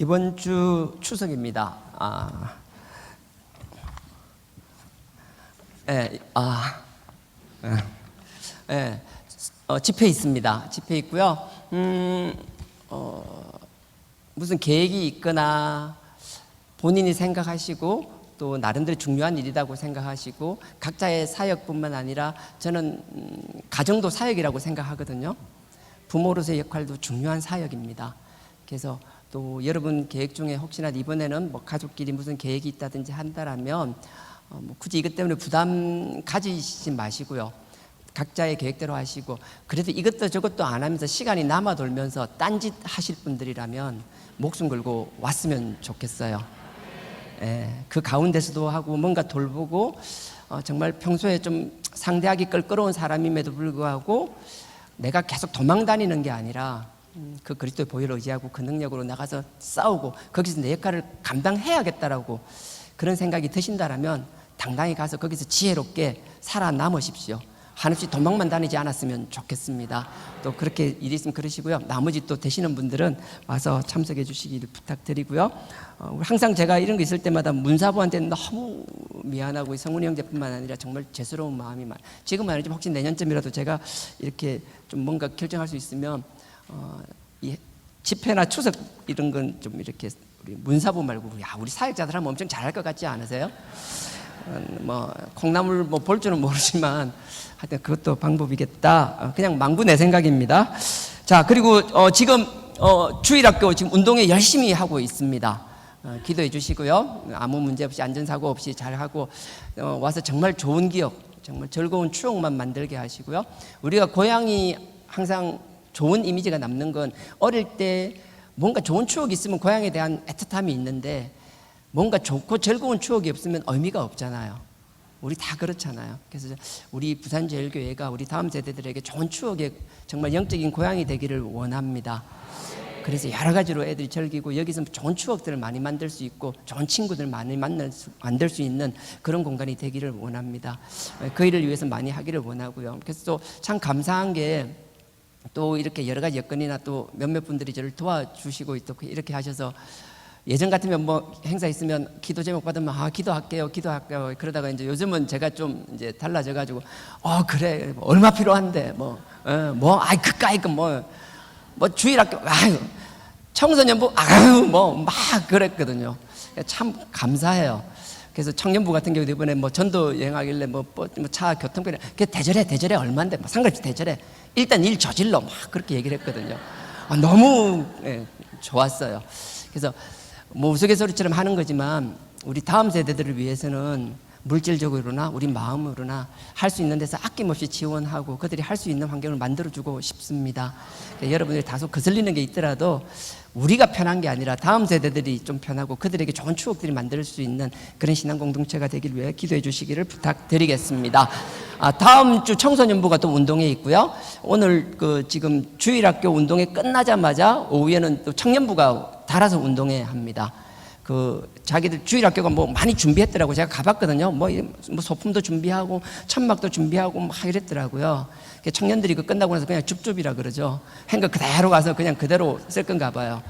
이번 주 추석입니다. 집회 있습니다. 집회 있고요. 무슨 계획이 있거나 본인이 생각하시고 또 나름대로 중요한 일이라고 생각하시고 각자의 사역뿐만 아니라 저는 가정도 사역이라고 생각하거든요. 부모로서의 역할도 중요한 사역입니다. 그래서 또 여러분 계획 중에 혹시나 이번에는 뭐 가족끼리 무슨 계획이 있다든지 한다라면 굳이 이것 때문에 부담 가지지 마시고요. 각자의 계획대로 하시고, 그래도 이것도 저것도 안 하면서 시간이 남아 돌면서 딴짓 하실 분들이라면 목숨 걸고 왔으면 좋겠어요. 그 가운데서도 하고 뭔가 돌보고 정말 평소에 좀 상대하기 껄끄러운 사람임에도 불구하고 내가 계속 도망 다니는 게 아니라 그 그리스도의 보혈을 의지하고 그 능력으로 나가서 싸우고 거기서 내 역할을 감당해야겠다라고 그런 생각이 드신다라면 당당히 가서 거기서 지혜롭게 살아남으십시오. 한없이 도망만 다니지 않았으면 좋겠습니다. 또 그렇게 일이 있으면 그러시고요. 나머지 또 되시는 분들은 와서 참석해 주시기를 부탁드리고요. 항상 제가 이런 거 있을 때마다 문사부한테 너무 미안하고 성훈이 형제뿐만 아니라 정말 죄스러운 마음이 많아요. 지금은 아니지만 혹시 내년쯤이라도 제가 이렇게 좀 뭔가 결정할 수 있으면 이 집회나 추석 이런 건 좀 이렇게 우리 문사부 말고 우리 사역자들 하면 엄청 잘할 것 같지 않으세요? 뭐 콩나물 뭐 볼 줄은 모르지만 하여튼 그것도 방법이겠다. 그냥 망구 내 생각입니다. 자, 그리고 지금 주일학교 지금 운동회 열심히 하고 있습니다. 기도해 주시고요. 아무 문제 없이 안전사고 없이 잘하고 와서 정말 좋은 기억, 정말 즐거운 추억만 만들게 하시고요. 우리가 고향이 항상 좋은 이미지가 남는 건 어릴 때 뭔가 좋은 추억이 있으면 고향에 대한 애틋함이 있는데 뭔가 좋고 즐거운 추억이 없으면 의미가 없잖아요. 우리 다 그렇잖아요. 그래서 우리 부산제일교회가 우리 다음 세대들에게 좋은 추억의 정말 영적인 고향이 되기를 원합니다. 그래서 여러 가지로 애들이 즐기고 여기서 좋은 추억들을 많이 만들 수 있고 좋은 친구들 많이 만들 수 있는 그런 공간이 되기를 원합니다. 그 일을 위해서 많이 하기를 원하고요. 그래서 또 참 감사한 게 또 이렇게 여러 가지 여건이나 또 몇몇 분들이 저를 도와주시고 이렇게 하셔서 예전 같으면 뭐 행사 있으면 기도 제목 받으면 기도할게요 그러다가 이제 요즘은 제가 좀 이제 달라져가지고 그래 얼마 필요한데 그까이 뭐 주일학교 청소년부 막 그랬거든요. 참 감사해요. 그래서 청년부 같은 경우도 이번에 뭐 전도 여행하길래 차 교통편에 대절해 얼마인데 상관없이 대절해 일단 일 저질러 막 그렇게 얘기를 했거든요. 너무 좋았어요. 그래서 뭐 우스갯소리처럼 하는 거지만 우리 다음 세대들을 위해서는 물질적으로나 우리 마음으로나 할 수 있는 데서 아낌없이 지원하고 그들이 할 수 있는 환경을 만들어주고 싶습니다. 여러분들이 다소 거슬리는 게 있더라도 우리가 편한 게 아니라 다음 세대들이 좀 편하고 그들에게 좋은 추억들이 만들 수 있는 그런 신앙 공동체가 되길 위해 기도해 주시기를 부탁드리겠습니다. 다음 주 청소년부가 또 운동회 있고요. 오늘 지금 주일학교 운동회 끝나자마자 오후에는 또 청년부가 달아서 운동회 합니다. 자기들 주일학교가 뭐 많이 준비했더라고요. 제가 가봤거든요. 뭐 소품도 준비하고 천막도 준비하고 막 이랬더라고요. 청년들이 끝나고 나서 그냥 줍줍이라 그러죠. 행거 그대로 가서 그냥 그대로 쓸 건가 봐요.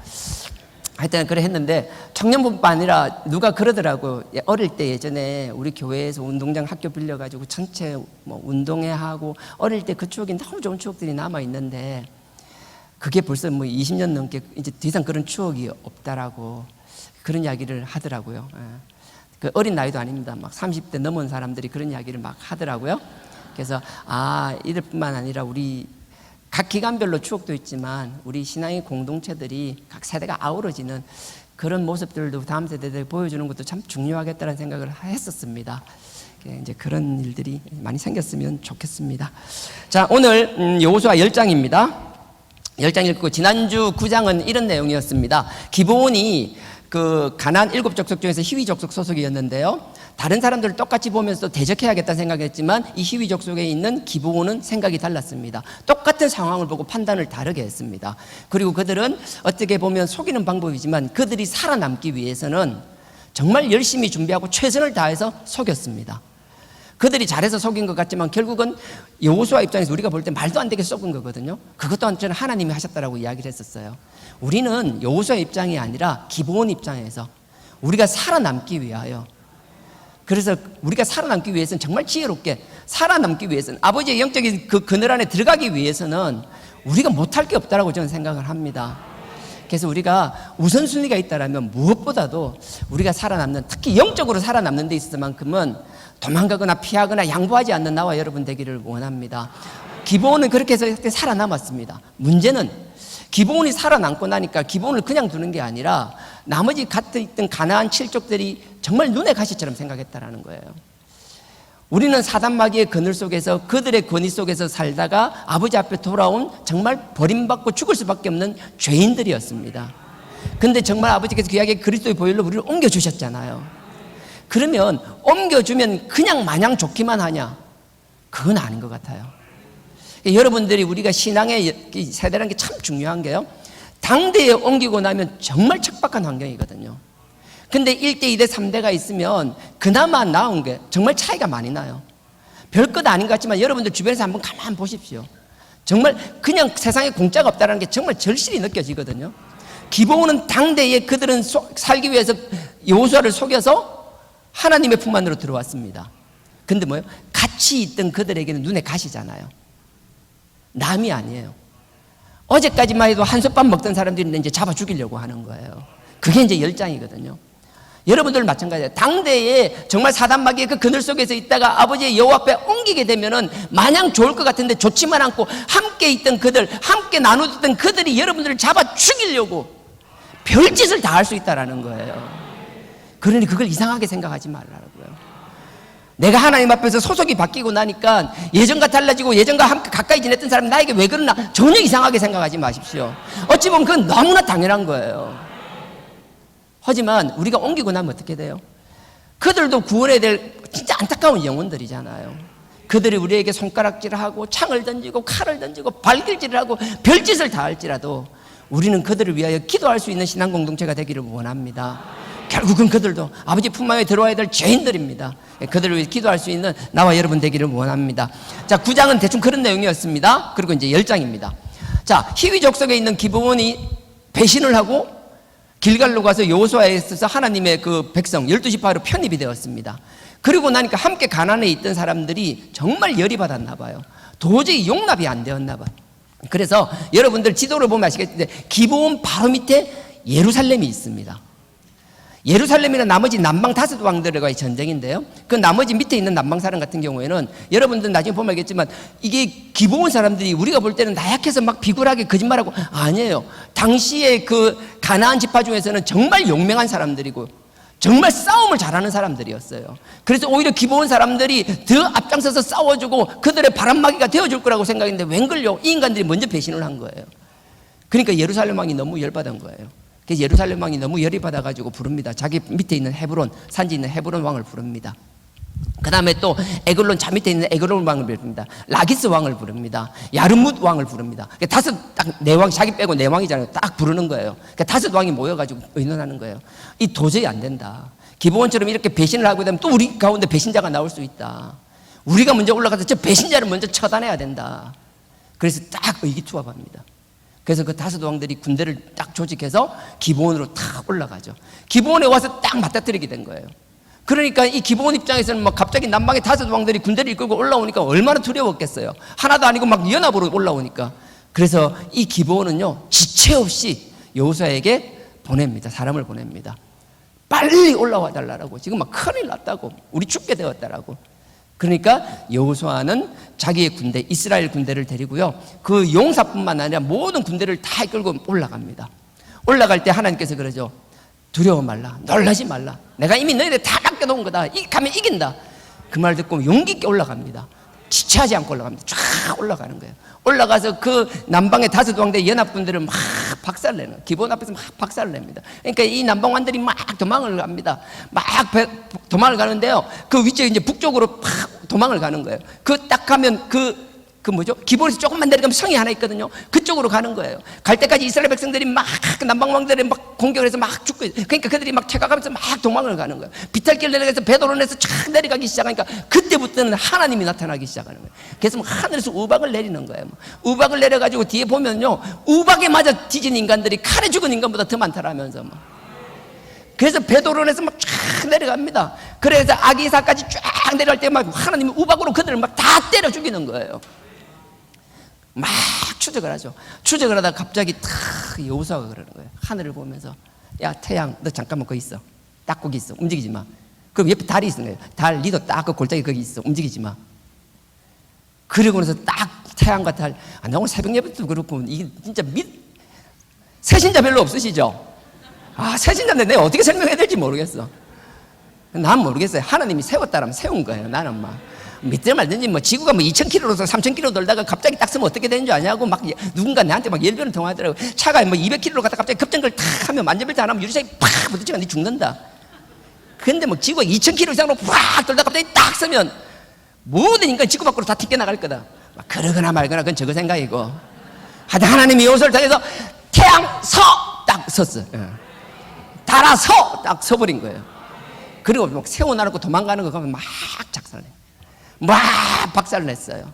하여튼 그래 했는데 청년부뿐만 아니라 누가 그러더라고요. 어릴 때 예전에 우리 교회에서 운동장 학교 빌려가지고 전체 뭐 운동회 하고 어릴 때 그 추억이 너무 좋은 추억들이 남아 있는데 그게 벌써 뭐 20년 넘게 이제 더 이상 그런 추억이 없다라고 그런 이야기를 하더라고요. 그 어린 나이도 아닙니다. 막 30대 넘은 사람들이 그런 이야기를 막 하더라고요. 그래서 이들뿐만 아니라 우리 각 기간별로 추억도 있지만 우리 신앙의 공동체들이 각 세대가 아우러지는 그런 모습들도 다음 세대들이 보여주는 것도 참 중요하겠다는 생각을 했었습니다. 이제 그런 일들이 많이 생겼으면 좋겠습니다. 자, 오늘 여호수아 10장입니다. 10장 읽고 지난주 9장은 이런 내용이었습니다. 기브온이 가나안 7족속 중에서 히위 족속 소속이었는데요. 다른 사람들을 똑같이 보면서 대적해야겠다 생각했지만 이 히위 족속에 있는 기브온은 생각이 달랐습니다. 똑같은 상황을 보고 판단을 다르게 했습니다. 그리고 그들은 어떻게 보면 속이는 방법이지만 그들이 살아남기 위해서는 정말 열심히 준비하고 최선을 다해서 속였습니다. 그들이 잘해서 속인 것 같지만 결국은 여호수아 입장에서 우리가 볼 때 말도 안 되게 속은 거거든요. 그것 또한 저는 하나님이 하셨다라고 이야기를 했었어요. 우리는 여호수아의 입장이 아니라 기브온 입장에서 우리가 살아남기 위하여, 그래서 우리가 살아남기 위해서는 정말 지혜롭게 살아남기 위해서는, 아버지의 영적인 그 그늘 안에 들어가기 위해서는 우리가 못할 게 없다라고 저는 생각을 합니다. 그래서 우리가 우선순위가 있다라면 무엇보다도 우리가 살아남는, 특히 영적으로 살아남는 데 있어서만큼은 도망가거나 피하거나 양보하지 않는 나와 여러분 되기를 원합니다. 기브온은 그렇게 해서 살아남았습니다. 문제는 기브온이 살아남고 나니까 기브온을 그냥 두는 게 아니라 나머지 gat에 있던 가나안 칠족들이 정말 눈에 가시처럼 생각했다라는 거예요. 우리는 사단마귀의 그늘 속에서 그들의 권위 속에서 살다가 아버지 앞에 돌아온 정말 버림받고 죽을 수밖에 없는 죄인들이었습니다. 근데 정말 아버지께서 귀하게 그리스도의 보혈로 우리를 옮겨주셨잖아요. 그러면 옮겨주면 그냥 마냥 좋기만 하냐? 그건 아닌 것 같아요. 여러분들이 우리가 신앙의 세대라는 게 참 중요한 게요, 당대에 옮기고 나면 정말 척박한 환경이거든요. 근데 1대, 2대, 3대가 있으면 그나마 나은 게 정말 차이가 많이 나요. 별것 아닌 것 같지만 여러분들 주변에서 한번 가만 보십시오. 정말 그냥 세상에 공짜가 없다는 게 정말 절실히 느껴지거든요. 기브온은 당대에 그들은 살기 위해서 여호수아를 속여서 하나님의 품 안으로 들어왔습니다. 근데 뭐예요? 같이 있던 그들에게는 눈에 가시잖아요. 남이 아니에요. 어제까지만 해도 한솥밥 먹던 사람들이 이제 잡아 죽이려고 하는 거예요. 그게 이제 열장이거든요. 여러분들 마찬가지예요. 당대에 정말 사단마귀의 그 그늘 속에서 있다가 아버지의 여호와 앞에 옮기게 되면은 마냥 좋을 것 같은데 좋지만 않고, 함께 있던 그들, 함께 나누던 그들이 여러분들을 잡아 죽이려고 별짓을 다 할 수 있다라는 거예요. 그러니 그걸 이상하게 생각하지 말라고요. 내가 하나님 앞에서 소속이 바뀌고 나니까 예전과 달라지고 예전과 함께 가까이 지냈던 사람이 나에게 왜 그러나 전혀 이상하게 생각하지 마십시오. 어찌 보면 그건 너무나 당연한 거예요. 하지만 우리가 옮기고 나면 어떻게 돼요? 그들도 구원해야 될 진짜 안타까운 영혼들이잖아요. 그들이 우리에게 손가락질을 하고 창을 던지고 칼을 던지고 발길질을 하고 별짓을 다 할지라도 우리는 그들을 위하여 기도할 수 있는 신앙 공동체가 되기를 원합니다. 결국은 그들도 아버지 품 안에 들어와야 될 죄인들입니다. 그들을 위해 기도할 수 있는 나와 여러분 되기를 원합니다. 자, 9장은 대충 그런 내용이었습니다. 그리고 이제 10장입니다. 자, 히위 족속에 있는 기브온이 배신을 하고 길갈로 가서 여호수아에 있어서 하나님의 그 백성 12지파로 편입이 되었습니다. 그리고 나니까 함께 가나안에 있던 사람들이 정말 열이 받았나 봐요. 도저히 용납이 안 되었나 봐요. 그래서 여러분들 지도를 보면 아시겠는데 기브온 바로 밑에 예루살렘이 있습니다. 예루살렘이나 나머지 남방 5왕들과의 전쟁인데요, 그 나머지 밑에 있는 남방사람 같은 경우에는 여러분들 나중에 보면 알겠지만 이게 기브온 사람들이 우리가 볼 때는 나약해서 막 비굴하게 거짓말하고, 아니에요. 당시에 그 가나안 지파 중에서는 정말 용맹한 사람들이고 정말 싸움을 잘하는 사람들이었어요. 그래서 오히려 기브온 사람들이 더 앞장서서 싸워주고 그들의 바람막이가 되어줄 거라고 생각했는데 웬걸요, 이 인간들이 먼저 배신을 한 거예요. 그러니까 예루살렘 왕이 너무 열받은 거예요. 그래서 예루살렘 왕이 너무 열이 받아가지고 부릅니다. 자기 밑에 있는 헤브론, 산지에 있는 헤브론 왕을 부릅니다. 그 다음에 또 에글론, 자 밑에 있는 에글론 왕을 부릅니다. 라기스 왕을 부릅니다. 야르뭇 왕을 부릅니다. 네 왕, 자기 빼고 네 왕이잖아요. 딱 부르는 거예요. 그러니까 5 왕이 모여가지고 의논하는 거예요. 이 도저히 안 된다. 기브온처럼 이렇게 배신을 하게 되면 또 우리 가운데 배신자가 나올 수 있다. 우리가 먼저 올라가서 저 배신자를 먼저 처단해야 된다. 그래서 딱 의기투합합니다. 그래서 그 5 왕들이 군대를 딱 조직해서 기브온으로 딱 올라가죠. 기브온에 와서 딱 맞닥뜨리게 된 거예요. 그러니까 이 기브온 입장에서는 막 갑자기 남방의 5 왕들이 군대를 이끌고 올라오니까 얼마나 두려웠겠어요. 하나도 아니고 막 연합으로 올라오니까. 그래서 이 기브온은요, 지체 없이 여호수아에게 보냅니다. 사람을 보냅니다. 빨리 올라와 달라고. 지금 막 큰일 났다고. 우리 죽게 되었다라고. 그러니까 여호수아는 자기의 군대, 이스라엘 군대를 데리고요, 그 용사뿐만 아니라 모든 군대를 다 이끌고 올라갑니다. 올라갈 때 하나님께서 그러죠. 두려워 말라, 놀라지 말라. 내가 이미 너희들 다 맡겨놓은 거다. 가면 이긴다. 그 말 듣고 용기 있게 올라갑니다. 지체하지 않고 올라갑니다. 쫙 올라가는 거예요. 올라가서 그 남방의 5 왕대 연합군들을 막 박살내는, 기브온 앞에서 막 박살을 냅니다. 그러니까 이 남방관들이 막 도망을 갑니다. 막 도망을 가는데요, 그 위쪽에 이제 북쪽으로 팍 도망을 가는 거예요. 그 딱 가면 그 그 뭐죠? 기본에서 조금만 내려가면 성이 하나 있거든요. 그쪽으로 가는 거예요. 갈 때까지 이스라엘 백성들이 막 남방왕들이 막 공격을 해서 막 죽고 있어요. 그러니까 그들이 막 퇴각하면서 막 도망을 가는 거예요. 비탈길 내려가서 베드로에서 쫙 내려가기 시작하니까 그때부터는 하나님이 나타나기 시작하는 거예요. 그래서 막 하늘에서 우박을 내리는 거예요. 우박을 내려가지고 뒤에 보면요, 우박에 맞아 뒤진 인간들이 칼에 죽은 인간보다 더 많다라면서 막. 그래서 베드로에서 막 쫙 내려갑니다. 그래서 아기사까지 쫙 내려갈 때 막 하나님이 우박으로 그들을 막 다 때려 죽이는 거예요. 막 추적을 하죠. 추적을 하다가 갑자기 탁 여호수아가 그러는 거예요. 하늘을 보면서, 야 태양 너 잠깐만 거기 있어. 딱 거기 있어. 움직이지 마. 그럼 옆에 달이 있는 거예요. 달 니도 딱 그 골짜기 거기 있어. 움직이지 마. 그러고 나서 딱 태양과 달, 나 오늘 새벽 예배도 그렇고 이게 진짜 새신자 별로 없으시죠? 새신자인데 내가 어떻게 설명해야 될지 모르겠어. 난 모르겠어요. 하나님이 세웠다라면 세운 거예요. 나는 막 믿든 말든지 뭐 지구가 뭐 2,000km로서 3,000km 돌다가 갑자기 딱 서면 어떻게 되는 줄 아냐고 막 누군가 나한테 막 열변을 통하더라고. 차가 뭐 200km로 갔다 갑자기 급정거를 탁 하면 만져볼때 안 하면 유리창이 팍 부딪히면 니 죽는다. 근데 뭐 지구가 2,000km 이상으로 팍 돌다가 갑자기 딱 서면 모든 인간 지구 밖으로 다 튕겨나갈 거다. 막 그러거나 말거나 그건 저거 생각이고. 하여튼 하나님이 요소를 통해서 태양 서! 딱 섰어. 달아 서! 딱 서버린 거예요. 그리고 막 세워놔놓고 도망가는 거 가면 막 작살내. 막 박살을 냈어요.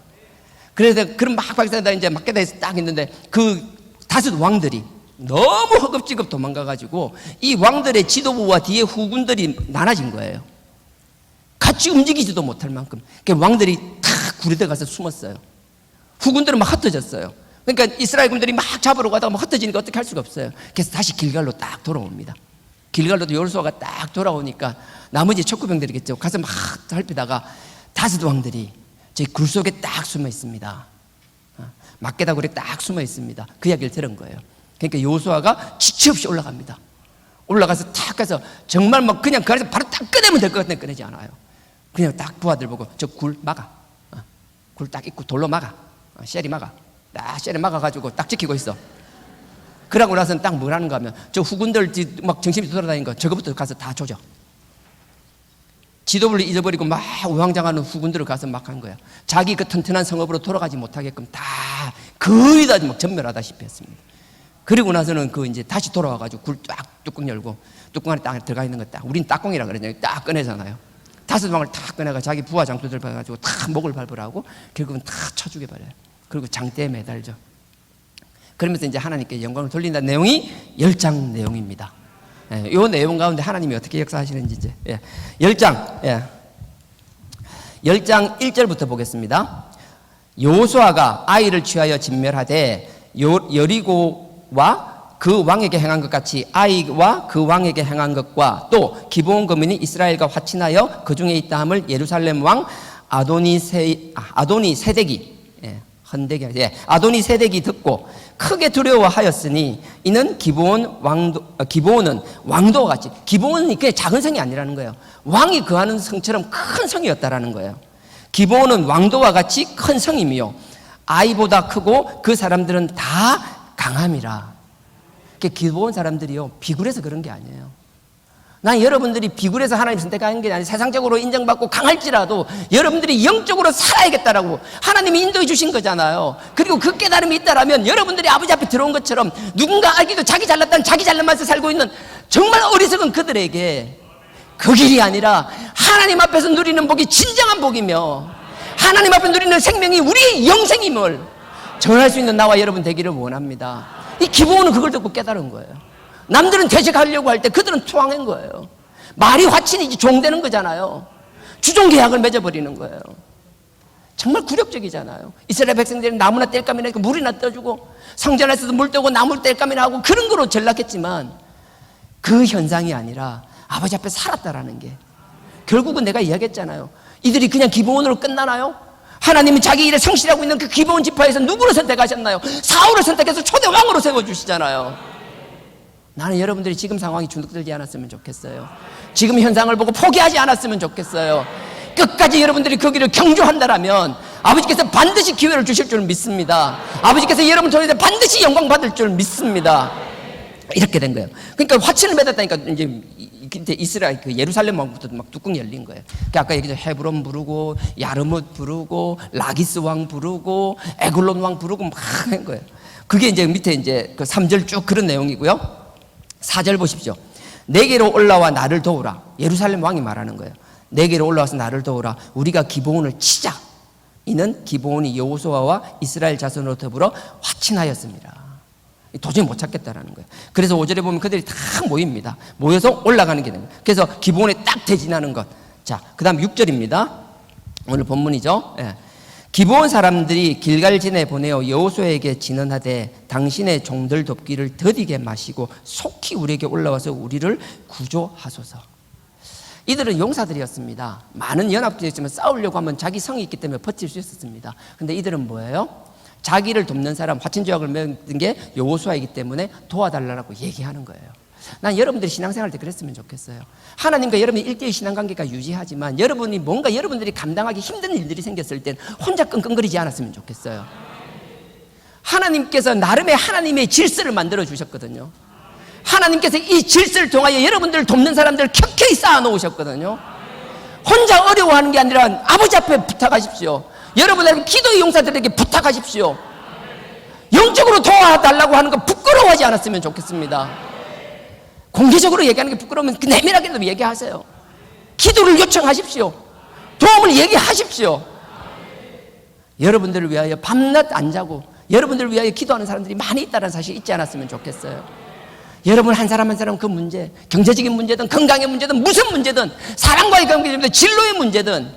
그래서 그런 막 박살내다 이제 막게다에서 딱 있는데 그 다섯 왕들이 너무 허겁지겁 도망가가지고 이 왕들의 지도부와 뒤에 후군들이 나눠진 거예요. 같이 움직이지도 못할 만큼. 그러니까 왕들이 탁 굴에 들어가서 숨었어요. 후군들은 막 흩어졌어요. 그러니까 이스라엘 군들이 막 잡으러 가다가 막 흩어지니까 어떻게 할 수가 없어요. 그래서 다시 길갈로 딱 돌아옵니다. 길갈로도 여호수아가 딱 돌아오니까 나머지 척구병들이겠죠. 가서 막 살피다가 다섯 왕들이 제 굴 속에 딱 숨어 있습니다. 막게다굴에 딱 숨어 있습니다. 그 이야기를 들은 거예요. 그러니까 여호수아가 지체 없이 올라갑니다. 올라가서 탁 가서 정말 막 그냥 그 안에서 바로 딱 꺼내면 될 것 같은데 꺼내지 않아요. 그냥 딱 부하들 보고 저 굴 막아. 굴 딱 있고 돌로 막아. 쉘이 막아. 딱 쉘이 막아가지고 딱 지키고 있어. 그러고 나서는 딱 뭘 하는가 하면 저 후군들 막 정신이 돌아다니는 거 저거부터 가서 다 조져. 지도부를 잊어버리고 막 우왕좌왕하는 후군들을 가서 막 한 거야. 자기 그 튼튼한 성읍으로 돌아가지 못하게끔 다 거의 다 막 전멸하다시피 했습니다. 그리고 나서는 그 이제 다시 돌아와가지고 굴 딱 뚜껑 열고 뚜껑 안에 딱 들어가 있는 거 딱 우린 딱공이라 그러잖아요. 딱 꺼내잖아요. 다섯 왕을 딱 꺼내가 자기 부하 장수들 봐가지고 다 목을 밟으라고 결국은 다 쳐 죽여버려요. 그리고 장대에 매달죠. 그러면서 이제 하나님께 영광을 돌린다는 내용이 10장 내용입니다. 이 내용 가운데 하나님이 어떻게 역사하시는지 이제 10장 10장 1절부터 보겠습니다. 여호수아가 아이를 취하여 진멸하되 여리고와 그 왕에게 행한 것 같이 아이와 그 왕에게 행한 것과 또 기브온 거민이 이스라엘과 화친하여 그 중에 있다 함을 예루살렘 왕 아도니 세덱이 아도니 세덱이 듣고 크게 두려워하였으니 이는 기브온은 왕도와 같이 기브온이 그냥 작은 성이 아니라는 거예요. 왕이 거하는 성처럼 큰 성이었다라는 거예요. 기브온은 왕도와 같이 큰 성이며 아이보다 크고 그 사람들은 다 강함이라. 기브온 사람들이요 비굴해서 그런 게 아니에요. 난 여러분들이 비굴해서 하나님 선택하는 게 아니라 세상적으로 인정받고 강할지라도 여러분들이 영적으로 살아야겠다라고 하나님이 인도해 주신 거잖아요. 그리고 그 깨달음이 있다라면 여러분들이 아버지 앞에 들어온 것처럼 누군가 알기도 자기 잘났다는 자기 잘난만서 살고 있는 정말 어리석은 그들에게 그 길이 아니라 하나님 앞에서 누리는 복이 진정한 복이며 하나님 앞에 누리는 생명이 우리의 영생임을 전할 수 있는 나와 여러분 되기를 원합니다. 이 기브온은 그걸 듣고 깨달은 거예요. 남들은 퇴직하려고 할 때 그들은 투항한 거예요. 말이 화친이지 종되는 거잖아요. 주종계약을 맺어버리는 거예요. 정말 굴욕적이잖아요. 이스라엘 백성들이 나무나 땔감이나 물이나 떠주고 성전에서도 물 떠고 나무 땔감이나 하고 그런 거로 전락했지만 그 현상이 아니라 아버지 앞에 살았다라는 게 결국은 내가 이야기했잖아요. 이들이 그냥 기브온으로 끝나나요? 하나님은 자기 일에 성실하고 있는 그 기브온 지파에서 누구를 선택하셨나요? 사울을 선택해서 초대 왕으로 세워주시잖아요. 나는 여러분들이 지금 상황이 주눅들지 않았으면 좋겠어요. 지금 현상을 보고 포기하지 않았으면 좋겠어요. 끝까지 여러분들이 그 길을 경주한다라면 아버지께서 반드시 기회를 주실 줄 믿습니다. 아버지께서 여러분 통해서 반드시 영광 받을 줄 믿습니다. 이렇게 된 거예요. 그러니까 화친을 맺었다니까 이제 이스라엘 그 예루살렘 왕부터 막 뚜껑이 열린 거예요. 그러니까 아까 얘기했죠. 헤브론 부르고 야르뭇 부르고 라기스 왕 부르고 에글론 왕 부르고 막 한 거예요. 그게 이제 밑에 이제 그 3절 쭉 그런 내용이고요. 4절 보십시오. 내게로 올라와 나를 도우라. 예루살렘 왕이 말하는 거예요. 내게로 올라와서 나를 도우라. 우리가 기브온을 치자. 이는 기브온이 여호수아와 이스라엘 자손으로 더불어 화친하였습니다. 도저히 못 찾겠다라는 거예요. 그래서 5절에 보면 그들이 다 모입니다. 모여서 올라가는 게 됩니다. 그래서 기브온에 딱 대진하는 것. 자, 그 다음 6절입니다. 오늘 본문이죠. 예. 기브온 사람들이 길갈진에 보내어 여호수아에게 진언하되 당신의 종들 돕기를 더디게 마시고 속히 우리에게 올라와서 우리를 구조하소서. 이들은 용사들이었습니다. 많은 연합되었지만 싸우려고 하면 자기 성이 있기 때문에 버틸 수 있었습니다. 근데 이들은 뭐예요? 자기를 돕는 사람, 화친조약을 맺은 게 여호수아이기 때문에 도와달라고 얘기하는 거예요. 난 여러분들이 신앙생활 때 그랬으면 좋겠어요. 하나님과 여러분이 1대1 신앙관계가 유지하지만 여러분이 뭔가 여러분들이 감당하기 힘든 일들이 생겼을 땐 혼자 끙끙거리지 않았으면 좋겠어요. 하나님께서 나름의 하나님의 질서를 만들어 주셨거든요. 하나님께서 이 질서를 통하여 여러분들을 돕는 사람들을 켜켜이 쌓아 놓으셨거든요. 혼자 어려워하는 게 아니라 아버지 앞에 부탁하십시오. 여러분의 기도의 용사들에게 부탁하십시오. 영적으로 도와달라고 하는 거 부끄러워하지 않았으면 좋겠습니다. 공개적으로 얘기하는 게 부끄러우면 내밀하게도 얘기하세요. 기도를 요청하십시오. 도움을 얘기하십시오. 여러분들을 위하여 밤낮 안 자고 여러분들을 위하여 기도하는 사람들이 많이 있다는 사실 잊지 않았으면 좋겠어요. 여러분 한 사람 한 사람 그 문제, 경제적인 문제든 건강의 문제든 무슨 문제든 사랑과의 관계든 진로의 문제든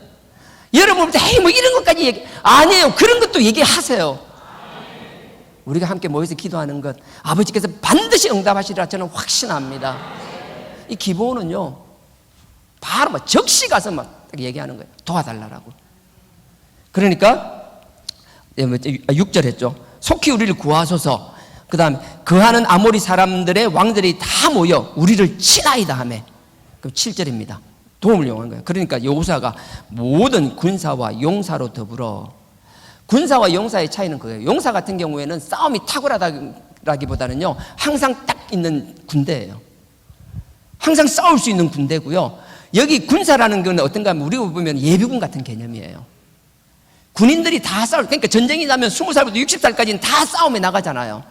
여러분부터 에이 뭐 이런 것까지 얘기 아니에요. 그런 것도 얘기하세요. 우리가 함께 모여서 기도하는 것 아버지께서 반드시 응답하시리라 저는 확신합니다. 이 기본은요 바로 막 적시 가서 막 얘기하는 거예요. 도와달라고. 그러니까 6절 했죠. 속히 우리를 구하소서. 그 다음에 그하는 아모리 사람들의 왕들이 다 모여 우리를 치나이다 하매. 그럼 7절입니다. 도움을 요구한 거예요. 그러니까 여호수아가 모든 군사와 용사로 더불어. 군사와 용사의 차이는 그거예요. 용사 같은 경우에는 싸움이 탁월하다기보다는요 항상 딱 있는 군대예요. 항상 싸울 수 있는 군대고요. 여기 군사라는 건 어떤가 하면 우리가 보면 예비군 같은 개념이에요. 군인들이 다 그러니까 전쟁이 나면 20살부터 60살까지는 다 싸움에 나가잖아요.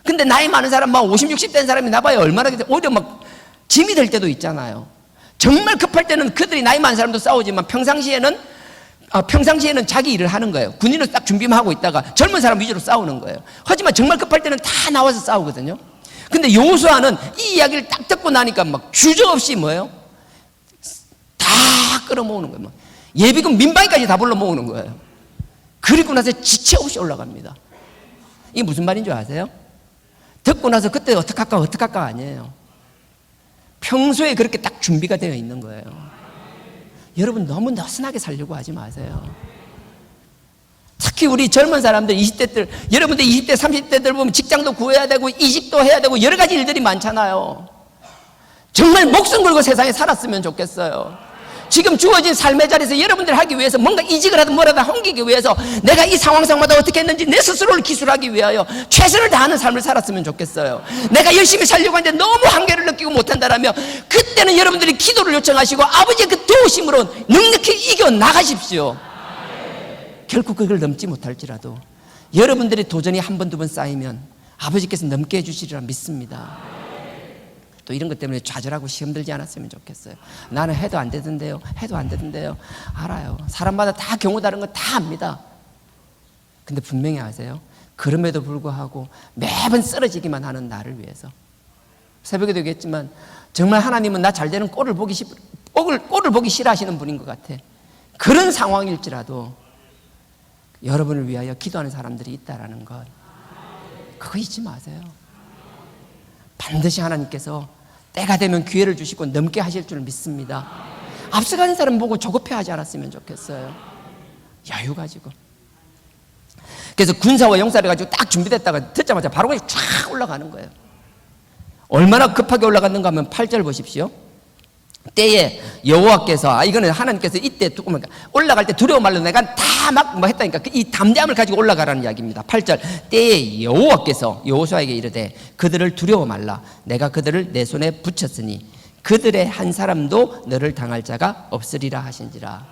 근데 나이 많은 사람 막 50, 60 된 사람이 나봐야 얼마나 오히려 막 짐이 될 때도 있잖아요. 정말 급할 때는 그들이 나이 많은 사람도 싸우지만 평상시에는 자기 일을 하는 거예요. 군인을 딱 준비만 하고 있다가 젊은 사람 위주로 싸우는 거예요. 하지만 정말 급할 때는 다 나와서 싸우거든요. 근데 여호수아는 이 이야기를 딱 듣고 나니까 막 주저없이 뭐예요? 다 끌어모으는 거예요. 예비군 민방위까지 다 불러 모으는 거예요. 그리고 나서 지체 없이 올라갑니다. 이게 무슨 말인 줄 아세요? 듣고 나서 그때 어떡할까 아니에요. 평소에 그렇게 딱 준비가 되어 있는 거예요. 여러분 너무 너슨하게 살려고 하지 마세요. 특히 우리 젊은 사람들 20대들 여러분들 20대 30대들 보면 직장도 구해야 되고 이직도 해야 되고 여러 가지 일들이 많잖아요. 정말 목숨 걸고 세상에 살았으면 좋겠어요. 지금 주어진 삶의 자리에서 여러분들 하기 위해서 뭔가 이직을 하든 뭐라든 옮기기 위해서 내가 이 상황상마다 어떻게 했는지 내 스스로를 기술하기 위하여 최선을 다하는 삶을 살았으면 좋겠어요. 내가 열심히 살려고 하는데 너무 한계를 느끼고 못한다라면 그때는 여러분들이 기도를 요청하시고 아버지의 그 도우심으로 넉넉히 이겨나가십시오. 결코 그걸 넘지 못할지라도 여러분들의 도전이 한 번, 두 번 쌓이면 아버지께서 넘게 해주시리라 믿습니다. 또 이런 것 때문에 좌절하고 시험 들지 않았으면 좋겠어요. 나는 해도 안 되던데요. 알아요. 사람마다 다 경우 다른 거 다 압니다. 근데 분명히 아세요. 그럼에도 불구하고 매번 쓰러지기만 하는 나를 위해서 새벽에도 얘기했지만 정말 하나님은 나 잘 되는 꼴을 보기 싫어하시는 분인 것 같아. 그런 상황일지라도 여러분을 위하여 기도하는 사람들이 있다라는 것 그거 잊지 마세요. 반드시 하나님께서 때가 되면 기회를 주시고 넘게 하실 줄 믿습니다. 앞서가는 사람 보고 조급해하지 않았으면 좋겠어요. 여유 가지고. 그래서 군사와 용사를 가지고 딱 준비됐다가 듣자마자 바로 그냥 쫙 올라가는 거예요. 얼마나 급하게 올라갔는가 하면 8절 보십시오. 때에 여호와께서 이거는 하나님께서 이때 올라갈 때 두려워 말로 내가 다 막 뭐 했다니까 이 담대함을 가지고 올라가라는 이야기입니다. 8절 때에 여호와께서 여호수아에게 이르되 그들을 두려워 말라 내가 그들을 내 손에 붙였으니 그들의 한 사람도 너를 당할 자가 없으리라 하신지라.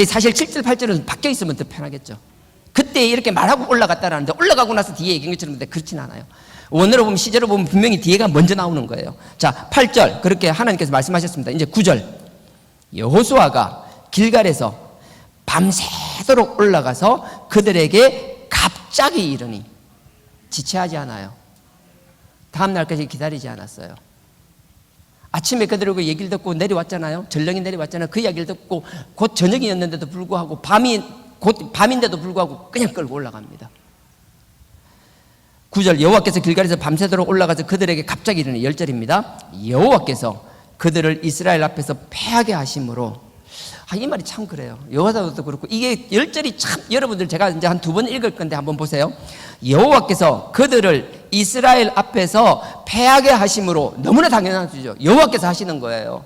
사실 7절 8절은 바뀌어 있으면 더 편하겠죠. 그때 이렇게 말하고 올라갔다라는데 올라가고 나서 뒤에 얘기한 것처럼 그렇진 않아요. 원어로 보면 시제로 보면 분명히 뒤에가 먼저 나오는 거예요. 자, 8절 그렇게 하나님께서 말씀하셨습니다. 이제 9절 여호수아가 길갈에서 밤새도록 올라가서 그들에게 갑자기 이르니 지체하지 않아요. 다음 날까지 기다리지 않았어요. 아침에 그들하고 그 얘기를 듣고 내려왔잖아요. 전령이 내려왔잖아요. 그 이야기를 듣고 곧 저녁이었는데도 불구하고 곧 밤인데도 불구하고 그냥 끌고 올라갑니다. 9절 여호와께서 길갈에서 밤새도록 올라가서 그들에게 갑자기 이르니 10절입니다. 여호와께서 그들을 이스라엘 앞에서 패하게 하심으로 이 말이 참 그래요. 여호와도 그렇고 이게 10절이 참 여러분들 제가 이제 한 2번 읽을 건데 한번 보세요. 여호와께서 그들을 이스라엘 앞에서 패하게 하심으로 너무나 당연한 수죠. 여호와께서 하시는 거예요.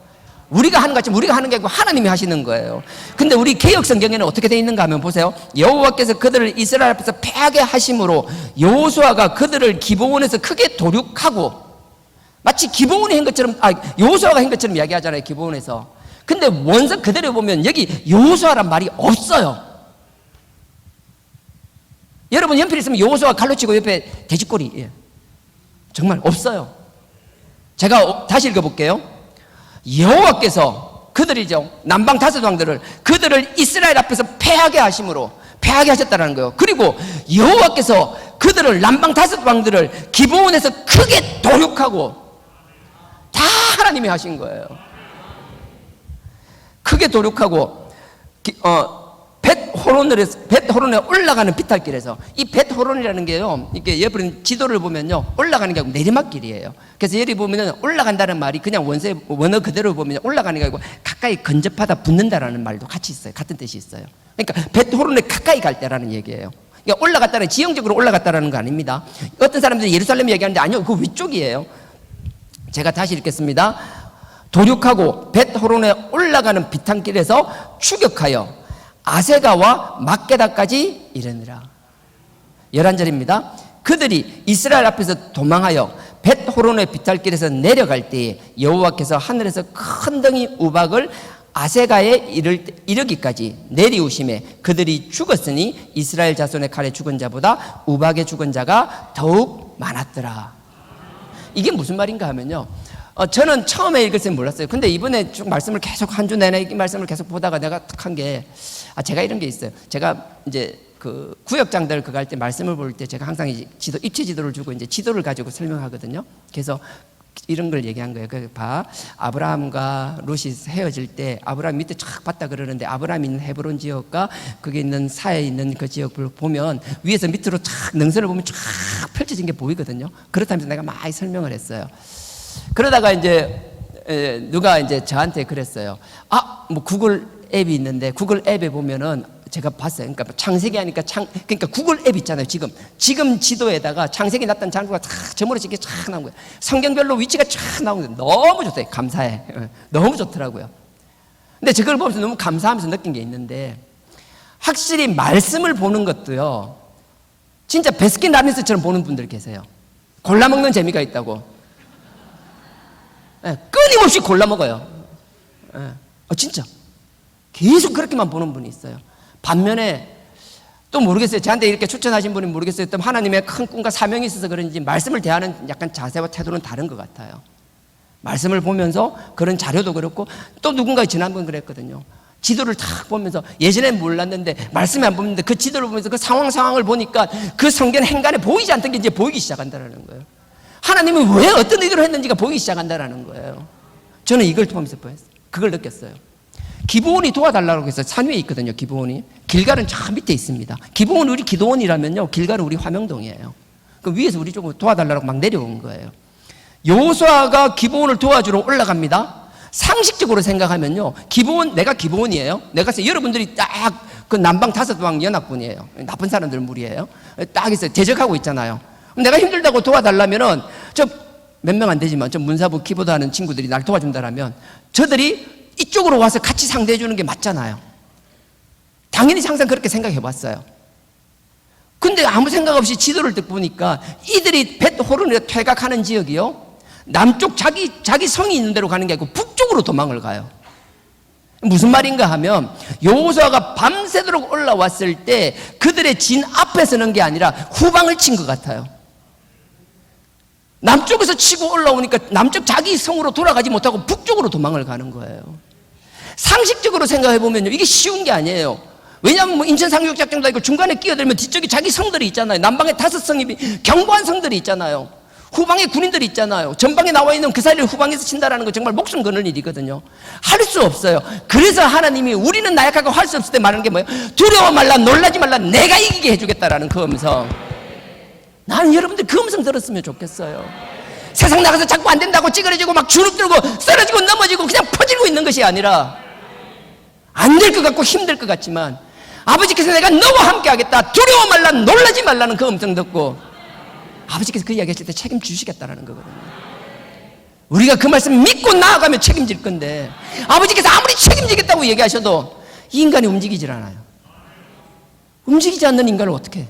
우리가 하는 것 같지만 우리가 하는 게 아니고 하나님이 하시는 거예요. 근데 우리 개역 성경에는 어떻게 되어 있는가 하면 보세요. 여호와께서 그들을 이스라엘 앞에서 패하게 하심으로 여호수아가 그들을 기브온에서 크게 도륙하고 마치 기브온이 한 것처럼 여호수아가 한 것처럼 이야기하잖아요. 기브온에서. 근데 원서 그대로 보면 여기 여호수아란 말이 없어요. 여러분 연필 있으면 여호수아 칼로 치고 옆에 돼지꼬리 정말 없어요. 제가 다시 읽어볼게요. 여호와께서 그들이죠 남방 5왕들을 그들을 이스라엘 앞에서 패하게 하심으로 패하게 하셨다는 거예요. 그리고 여호와께서 그들을 남방 5왕들을 기브온에서 크게 도륙하고 다 하나님이 하신 거예요. 크게 도륙하고 벳호론에 올라가는 비탈길에서 이 벳호론이라는 게요 이게 여러분 지도를 보면요 올라가는 게 아니고 내리막길이에요. 그래서 여기 보면은 올라간다는 말이 그냥 원어 그대로 보면 올라가는 게 아니고 가까이 근접하다 붙는다라는 말도 같이 있어요. 같은 뜻이 있어요. 그러니까 벳호론에 가까이 갈 때라는 얘기예요. 그러니까 올라갔다는 지형적으로 올라갔다라는 거 아닙니다. 어떤 사람들이 예루살렘 얘기하는데 아니요 그 위쪽이에요. 제가 다시 읽겠습니다. 도륙하고 벳호론에 올라가는 비탄길에서 추격하여 아세가와 막게다까지 이르니라. 11절입니다. 그들이 이스라엘 앞에서 도망하여 벳호론의 비탈길에서 내려갈 때에 여호와께서 하늘에서 큰 덩이 우박을 아세가에 이르기까지 내리우심에 그들이 죽었으니 이스라엘 자손의 칼에 죽은 자보다 우박에 죽은 자가 더욱 많았더라. 이게 무슨 말인가 하면요 저는 처음에 읽을 때는 몰랐어요. 근데 이번에 쭉 말씀을 계속 한 주 내내 이 말씀을 계속 보다가 내가 탁 한 게 제가 이런 게 있어요. 제가 이제 그 구역장들 그거 할 때 말씀을 볼 때 제가 항상 지도 입체 지도를 주고 이제 지도를 가지고 설명하거든요. 그래서 이런 걸 얘기한 거예요. 봐 아브라함과 롯이 헤어질 때 아브라함 밑에 쫙 봤다 그러는데 아브라함이 있는 헤브론 지역과 그게 있는 사이에 있는 그 지역을 보면 위에서 밑으로 쫙 능선을 보면 쫙 펼쳐진 게 보이거든요. 그렇다면서 내가 많이 설명을 했어요. 그러다가 이제 누가 이제 저한테 그랬어요. 뭐 구글 앱이 있는데 구글 앱에 보면은 제가 봤어요. 그러니까 창세기 하니까 그러니까 구글 앱 있잖아요. 지금 지도에다가 창세기 났던 장소가 쫙 저물어진 게 쫙 나온 거예요. 성경별로 위치가 쫙 나오는 거예요. 너무 좋대요. 감사해. 너무 좋더라고요. 근데 저걸 보면서 너무 감사하면서 느낀 게 있는데 확실히 말씀을 보는 것도요. 진짜 베스킨라빈스처럼 보는 분들 계세요. 골라 먹는 재미가 있다고. 끊임없이 골라 먹어요. 진짜 계속 그렇게만 보는 분이 있어요. 반면에 또 모르겠어요. 저한테 이렇게 추천하신 분이 모르겠어요. 또 하나님의 큰 꿈과 사명이 있어서 그런지 말씀을 대하는 약간 자세와 태도는 다른 것 같아요. 말씀을 보면서 그런 자료도 그렇고 또 누군가 지난번 그랬거든요. 지도를 딱 보면서 예전엔 몰랐는데 말씀이 안 보는데 그 지도를 보면서 그 상황을 보니까 그 성경 행간에 보이지 않던 게 이제 보이기 시작한다는 거예요. 하나님이 왜 어떤 의도로 했는지가 보이기 시작한다는 거예요. 저는 이걸 통하면서 보였어요. 그걸 느꼈어요. 기브온이 도와달라고 해서 산 위에 있거든요. 기브온이. 길갈은 저 밑에 있습니다. 기브온 우리 기도원이라면요. 길갈은 우리 화명동이에요. 그 위에서 우리 쪽으로 도와달라고 막 내려온 거예요. 여호수아가 기브온을 도와주러 올라갑니다. 상식적으로 생각하면요. 내가 기브온이에요. 내가 여러분들이 딱 그 남방 5왕 연합군이에요. 나쁜 사람들 무리예요. 딱 있어요. 대적하고 있잖아요. 내가 힘들다고 도와달라면은 저 몇 명 안 되지만 저 문사부 키보드 하는 친구들이 날 도와준다라면 저들이 이쪽으로 와서 같이 상대해 주는 게 맞잖아요. 당연히 항상 그렇게 생각해 봤어요. 근데 아무 생각 없이 지도를 딱 보니까 이들이 벳호론에 퇴각하는 지역이요, 남쪽 자기 성이 있는 데로 가는 게 아니고 북쪽으로 도망을 가요. 무슨 말인가 하면 여호수아가 밤새도록 올라왔을 때 그들의 진 앞에 서는 게 아니라 후방을 친 것 같아요. 남쪽에서 치고 올라오니까 남쪽 자기 성으로 돌아가지 못하고 북쪽으로 도망을 가는 거예요. 상식적으로 생각해 보면요, 이게 쉬운 게 아니에요. 왜냐하면 뭐 인천 상륙작전도 있고 중간에 끼어들면 뒤쪽에 자기 성들이 있잖아요. 남방에 5성이 견고한 성들이 있잖아요. 후방에 군인들이 있잖아요. 전방에 나와 있는 그 사이를 후방에서 친다라는 거 정말 목숨 거는 일이거든요. 할 수 없어요. 그래서 하나님이 우리는 나약하고 할 수 없을 때 말하는 게 뭐예요? 두려워 말라, 놀라지 말라, 내가 이기게 해주겠다라는 그 음성. 나는 여러분들 그 음성 들었으면 좋겠어요. 세상 나가서 자꾸 안 된다고 찌그러지고 막 주눅들고 쓰러지고 넘어지고 그냥 퍼지고 있는 것이 아니라, 안 될 것 같고 힘들 것 같지만 아버지께서 내가 너와 함께 하겠다, 두려워 말라, 놀라지 말라는 그 음성 듣고 아버지께서 그 이야기 하실 때 책임주시겠다라는 거거든요. 우리가 그 말씀 믿고 나아가면 책임질 건데, 아버지께서 아무리 책임지겠다고 얘기하셔도 이 인간이 움직이질 않아요. 움직이지 않는 인간을 어떻게 해요?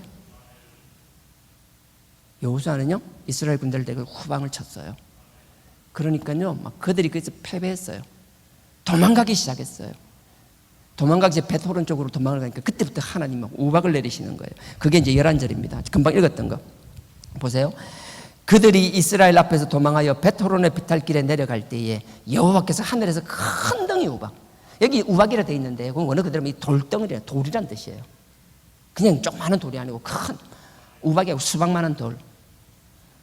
여호수아는요, 이스라엘 군대를 대고 후방을 쳤어요. 그러니까요, 막 그들이 그래서 패배했어요. 도망가기 시작했어요. 도망가기 전에 벳호론 쪽으로 도망을 가니까 그때부터 하나님은 우박을 내리시는 거예요. 그게 이제 11절입니다. 금방 읽었던 거 보세요. 그들이 이스라엘 앞에서 도망하여 벳호론의 비탈길에 내려갈 때에 여호와께서 하늘에서 큰 덩이 우박, 여기 우박이라 되어 있는데 그건 원어 그대로 이 돌덩이래요. 돌이란 뜻이에요. 그냥 조그마한 돌이 아니고 큰 우박이하고 수박만한 돌,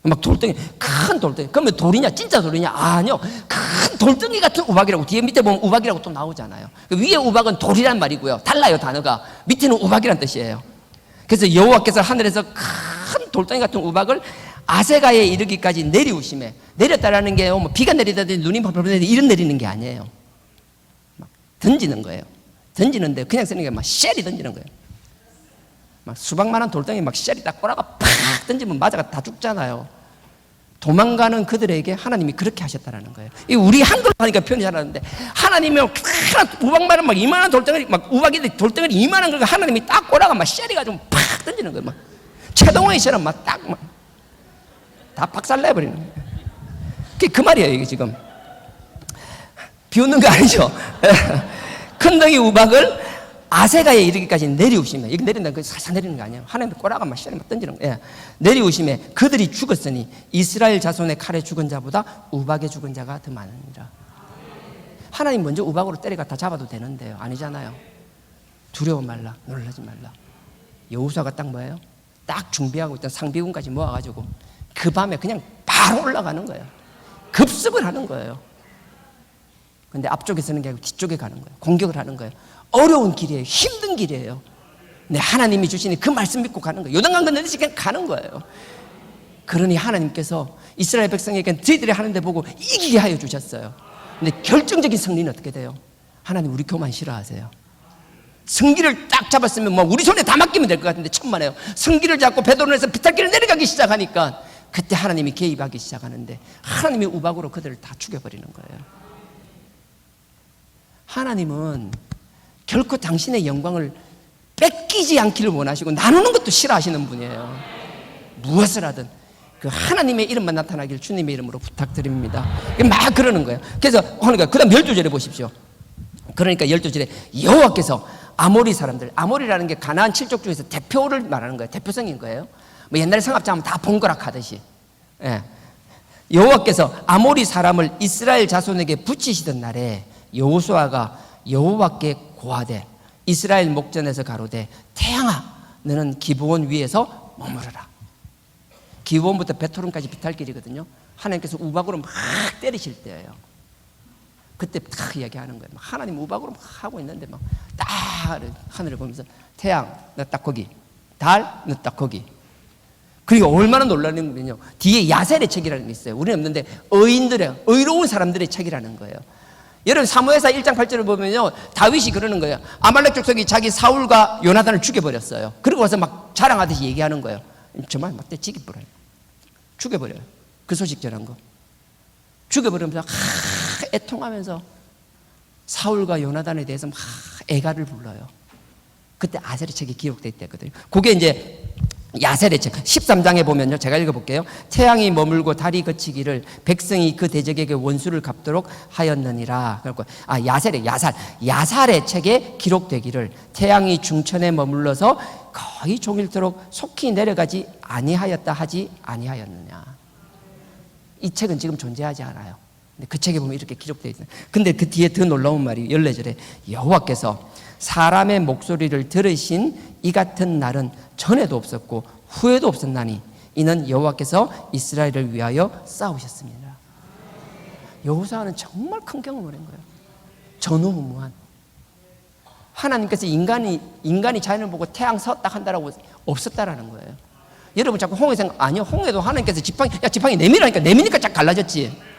막 돌덩이, 큰 돌덩이. 그러면 돌이냐 진짜 돌이냐? 아니요, 큰 돌덩이 같은 우박이라고. 뒤에 밑에 보면 우박이라고 또 나오잖아요. 위에 우박은 돌이란 말이고요, 달라요 단어가. 밑에는 우박이란 뜻이에요. 그래서 여호와께서 하늘에서 큰 돌덩이 같은 우박을 아세가에 이르기까지 내리우심에, 내렸다라는 게요, 뭐 비가 내리다든지 눈이 펄펄 내리다 이런 내리는 게 아니에요. 막 던지는 거예요. 던지는데 그냥 쓰는 게 막 쉘이 던지는 거예요. 막 수박만한 돌덩이 막 쉘이 딱 꼬라가 팍 던지면 맞아가 다 죽잖아요. 도망가는 그들에게 하나님이 그렇게 하셨다라는 거예요. 이 우리 한글로 하니까 표현이 잘 나는데, 하나님이 우박만한 막 이만한 돌덩이, 막 우박이 돌덩이 이만한 걸 하나님이 딱 꼬라가 막 쉘이 가지고 팍 던지는 거예요. 막 최동호이처럼 막 딱 막 다 박살내버리는 거예요. 그게 그 말이에요. 이게 지금 비웃는 거 아니죠? 큰 덩이 우박을 아세가에 이르기까지 내리우시며, 이게 내린다는 거 살살 내리는 거 아니에요. 하나님 꼬라가 막 쉘이 막 던지는 거예요. 내리우시며 그들이 죽었으니 이스라엘 자손의 칼에 죽은 자보다 우박에 죽은 자가 더 많으니라. 하나님 먼저 우박으로 때려가 다 잡아도 되는데요, 아니잖아요. 두려워 말라, 놀라지 말라. 여호수아가 딱 뭐예요? 딱 준비하고 있던 상비군까지 모아가지고 그 밤에 그냥 바로 올라가는 거예요. 급습을 하는 거예요. 근데 앞쪽에 서는 게 아니고 뒤쪽에 가는 거예요. 공격을 하는 거예요. 어려운 길이에요. 힘든 길이에요. 근데 하나님이 주시니 그 말씀 믿고 가는 거예요. 요단강 건너듯이 그냥 가는 거예요. 그러니 하나님께서 이스라엘 백성에게 저희들이 하는데 보고 이기게 하여 주셨어요. 근데 결정적인 승리는 어떻게 돼요? 하나님 우리 교만 싫어하세요. 승기를 딱 잡았으면 뭐 우리 손에 다 맡기면 될 것 같은데 천만에요. 승기를 잡고 벳호론에서 비탈길을 내려가기 시작하니까 그때 하나님이 개입하기 시작하는데, 하나님이 우박으로 그들을 다 죽여버리는 거예요. 하나님은 결코 당신의 영광을 뺏기지 않기를 원하시고 나누는 것도 싫어하시는 분이에요. 무엇을 하든 그 하나님의 이름만 나타나길 주님의 이름으로 부탁드립니다. 막 그러는 거예요. 그래서 그러니까 그 다음 12절에 보십시오. 그러니까 12절에 여호와께서 아모리 사람들, 아모리라는 게 가나안 7족 중에서 대표를 말하는 거예요. 대표성인 거예요. 뭐 옛날에 성합자 하면 다 본거라 하듯이. 예. 여호와께서 아모리 사람을 이스라엘 자손에게 붙이시던 날에 여호수아가 여호와께 고하되 이스라엘 목전에서 가로되, 태양아 너는 기브온 위에서 머무르라. 기브온부터 벳호론까지 비탈길이거든요. 하나님께서 우박으로 막 때리실 때예요. 그때 딱 이야기하는 거예요. 하나님 우박으로 막 하고 있는데 막 딱 하늘을 보면서, 태양 너 딱 거기, 달 너 딱 거기. 그리고 얼마나 놀라는 거는요, 뒤에 야셀의 책이라는 게 있어요. 우리는 없는데 의인들의, 의로운 사람들의 책이라는 거예요. 여러분 사무엘사 1장 8절을 보면요, 다윗이 그러는 거예요. 아말렉 족속이 자기 사울과 요나단을 죽여버렸어요. 그리고 와서 막 자랑하듯이 얘기하는 거예요. 정말 막 죽여버려요. 죽여버려요. 그 소식 전한 거 죽여버리면서 애통하면서 사울과 요나단에 대해서 막 애가를 불러요. 그때 아셀의 책이 기록되어 있거든요. 그게 이제 야셀의 책 13장에 보면요, 제가 읽어볼게요. 태양이 머물고 달이 그치기를 백성이 그 대적에게 원수를 갚도록 하였느니라. 그러니까 야살의 책에 기록되기를 태양이 중천에 머물러서 거의 종일토록 속히 내려가지 아니하였다 하지 아니하였느냐. 이 책은 지금 존재하지 않아요. 근데 그 책에 보면 이렇게 기록되어 있어요. 근데 그 뒤에 더 놀라운 말이 14절에 여호와께서 사람의 목소리를 들으신 이 같은 날은 전에도 없었고 후에도 없었나니 이는 여호와께서 이스라엘을 위하여 싸우셨습니다. 여호수아는 정말 큰 경험을 한 거예요. 전후무한. 하나님께서 인간이 자연을 보고 태양 섰다 한다라고 없었다라는 거예요. 여러분 자꾸 홍해 생각, 아니요, 홍해도 하나님께서 지팡이 내미니까 쫙 갈라졌지.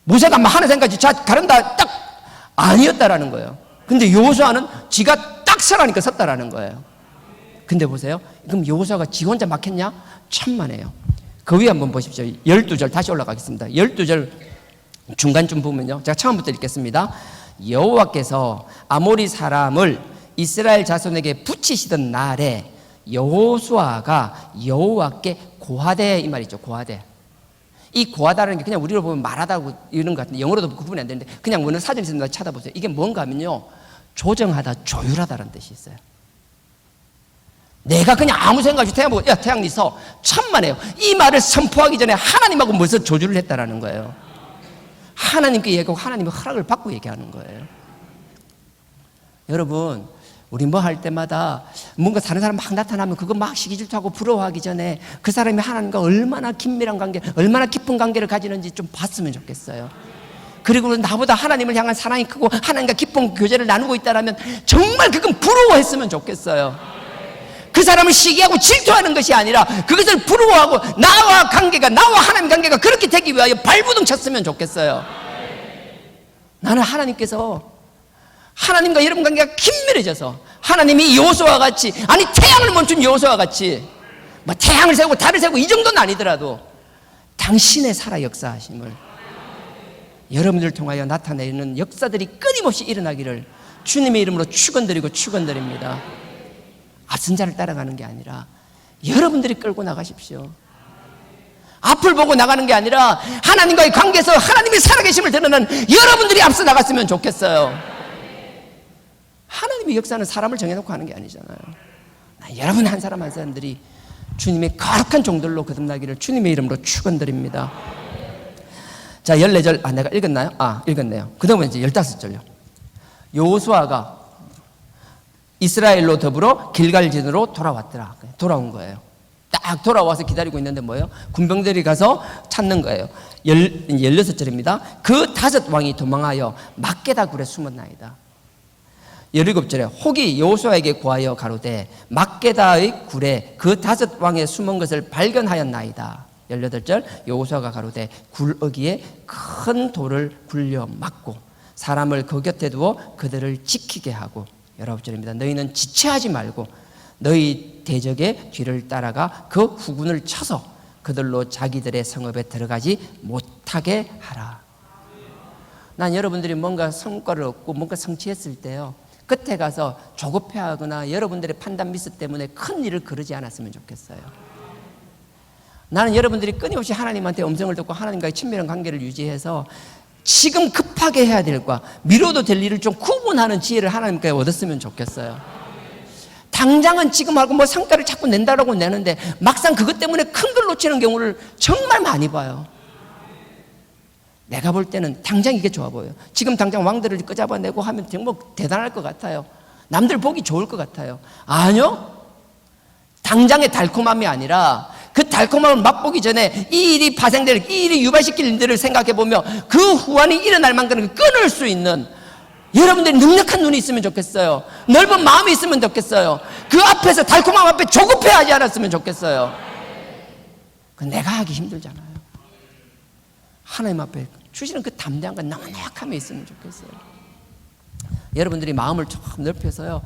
모세가 막 하늘 생각지 자 가른다 딱 아니었다라는 거예요. 근데 여호수아는 지가 딱 서라니까 섰다라는 거예요. 근데 보세요. 그럼 여호수아가 지 혼자 막혔냐? 천만에요. 그 위에 한번 보십시오. 12절 다시 올라가겠습니다. 12절 중간쯤 보면요. 제가 처음부터 읽겠습니다. 여호와께서 아모리 사람을 이스라엘 자손에게 붙이시던 날에 여호수아가 여호와께 고하되, 이 말이죠. 고하되. 이 고하다라는 게 그냥 우리로 보면 말하다고 이런 것 같은데 영어로도 구분이 안 되는데 그냥 원어 사전에서 찾아보세요. 이게 뭔가 하면요, 조정하다, 조율하다라는 뜻이 있어요. 내가 그냥 아무 생각 없이 태양 보고 야 태양 니 서, 천만에요. 이 말을 선포하기 전에 하나님하고 벌써 조율을 했다라는 거예요. 하나님께 얘기하고 하나님의 허락을 받고 얘기하는 거예요. 여러분, 우리 뭐 할 때마다 뭔가 다른 사람 막 나타나면 그거 막 시기질투하고 부러워하기 전에 그 사람이 하나님과 얼마나 긴밀한 관계, 얼마나 깊은 관계를 가지는지 좀 봤으면 좋겠어요. 그리고 나보다 하나님을 향한 사랑이 크고 하나님과 깊은 교제를 나누고 있다면 정말 그건 부러워했으면 좋겠어요. 그 사람을 시기하고 질투하는 것이 아니라 그것을 부러워하고 나와 하나님 관계가 그렇게 되기 위하여 발부둥 쳤으면 좋겠어요. 나는 하나님과 여러분 관계가 긴밀해져서 하나님이 여호수아와 같이, 아니 태양을 멈춘 여호수아와 같이, 뭐 태양을 세우고 달을 세우고 이 정도는 아니더라도 당신의 살아 역사하심을 여러분들 통하여 나타내는 역사들이 끊임없이 일어나기를 주님의 이름으로 축원드립니다. 앞선 자를 따라가는 게 아니라 여러분들이 끌고 나가십시오. 앞을 보고 나가는 게 아니라 하나님과의 관계에서 하나님의 살아계심을 드러내는 여러분들이 앞서 나갔으면 좋겠어요. 하나님의 역사는 사람을 정해놓고 하는 게 아니잖아요. 여러분 한 사람 한 사람들이 주님의 거룩한 종들로 거듭나기를 주님의 이름으로 축원드립니다. 자, 14절, 내가 읽었나요? 읽었네요. 그 다음에 이제 15절요. 여호수아가 이스라엘로 더불어 길갈진으로 돌아온 거예요. 딱 돌아와서 기다리고 있는데 뭐예요? 군병들이 가서 찾는 거예요. 16절입니다. 그 5 왕이 도망하여 막게다 굴에 숨었나이다. 17절에 혹이 여호수아에게 고하여 가로되 막게다의 굴에 그 5 왕의 숨은 것을 발견하였나이다. 18절 여호수아가 가로되 굴어기에 큰 돌을 굴려 막고 사람을 그 곁에 두어 그들을 지키게 하고 19절입니다. 너희는 지체하지 말고 너희 대적의 뒤를 따라가 그 후군을 쳐서 그들로 자기들의 성읍에 들어가지 못하게 하라. 난 여러분들이 뭔가 성과를 얻고 뭔가 성취했을 때요, 끝에 가서 조급해하거나 여러분들의 판단 미스 때문에 큰 일을 그러지 않았으면 좋겠어요. 나는 여러분들이 끊임없이 하나님한테 음성을 듣고 하나님과의 친밀한 관계를 유지해서 지금 급하게 해야 될 것과 미뤄도 될 일을 좀 구분하는 지혜를 하나님께 얻었으면 좋겠어요. 당장은 지금 하고 뭐 성과를 자꾸 낸다라고 내는데 막상 그것 때문에 큰 걸 놓치는 경우를 정말 많이 봐요. 내가 볼 때는 당장 이게 좋아 보여요. 지금 당장 왕들을 끄잡아내고 하면 정말 대단할 것 같아요. 남들 보기 좋을 것 같아요. 아니요, 당장의 달콤함이 아니라 그 달콤함을 맛보기 전에 이 일이 파생될, 이 일이 유발시킬 일들을 생각해보며 그 후환이 일어날 만큼 끊을 수 있는 여러분들이 능력한 눈이 있으면 좋겠어요. 넓은 마음이 있으면 좋겠어요. 그 앞에서 달콤함 앞에 조급해하지 않았으면 좋겠어요. 내가 하기 힘들잖아요. 하나님 앞에 주시는 그 담대함과 넉넉함이 있으면 좋겠어요. 여러분들이 마음을 조금 넓혀서요.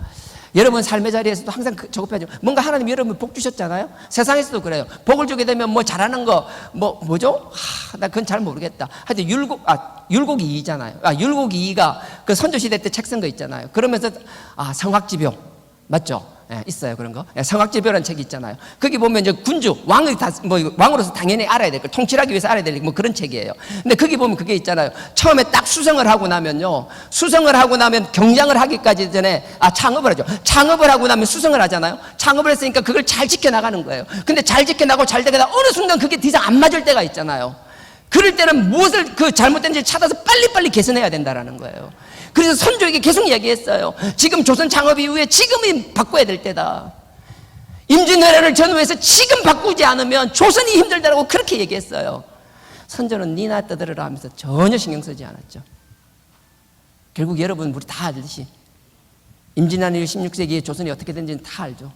여러분 삶의 자리에서도 항상 저급해야죠. 뭔가 하나님이 여러분 복 주셨잖아요. 세상에서도 그래요. 복을 주게 되면 뭐 잘하는 거 뭐죠? 나 그건 잘 모르겠다. 하여튼 율곡이이잖아요. 율곡이이가 그 선조 시대 때 책 쓴 거 있잖아요. 그러면서 성학지묘 맞죠? 예, 있어요 그런 거. 예, 성학지묘라는 책이 있잖아요. 거기 보면 이제 군주 왕으로서 당연히 알아야 될 거, 통치하기 위해서 알아야 될 뭐 그런 책이에요. 근데 거기 보면 그게 있잖아요. 처음에 딱 수성을 하고 나면요, 수성을 하고 나면 경장을 하기까지 전에 창업을 하죠. 창업을 하고 나면 수성을 하잖아요. 창업을 했으니까 그걸 잘 지켜나가는 거예요. 근데 잘 지켜나가고 잘 되다가 어느 순간 그게 더 이상 안 맞을 때가 있잖아요. 그럴 때는 무엇을 그 잘못된지 찾아서 빨리빨리 개선해야 된다라는 거예요. 그래서 선조에게 계속 얘기했어요. 지금 조선 창업 이후에 지금이 바꿔야 될 때다. 임진왜란을 전후해서 지금 바꾸지 않으면 조선이 힘들다라고 그렇게 얘기했어요. 선조는 니나 떠들어라 하면서 전혀 신경 쓰지 않았죠. 결국 여러분 우리 다 알듯이 임진왜란 이후 16세기에 조선이 어떻게 된지는 다 알죠.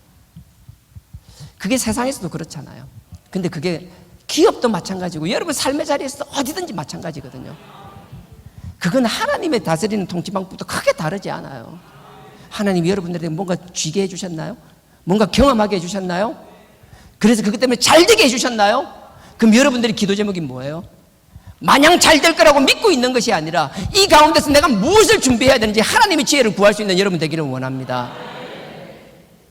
그게 세상에서도 그렇잖아요. 근데 그게 기업도 마찬가지고 여러분 삶의 자리에서도 어디든지 마찬가지거든요. 그건 하나님의 다스리는 통치 방법도 크게 다르지 않아요. 하나님이 여러분들에게 뭔가 쥐게 해주셨나요? 뭔가 경험하게 해주셨나요? 그래서 그것 때문에 잘 되게 해주셨나요? 그럼 여러분들이 기도 제목이 뭐예요? 마냥 잘 될 거라고 믿고 있는 것이 아니라 이 가운데서 내가 무엇을 준비해야 되는지 하나님의 지혜를 구할 수 있는 여러분 되기를 원합니다.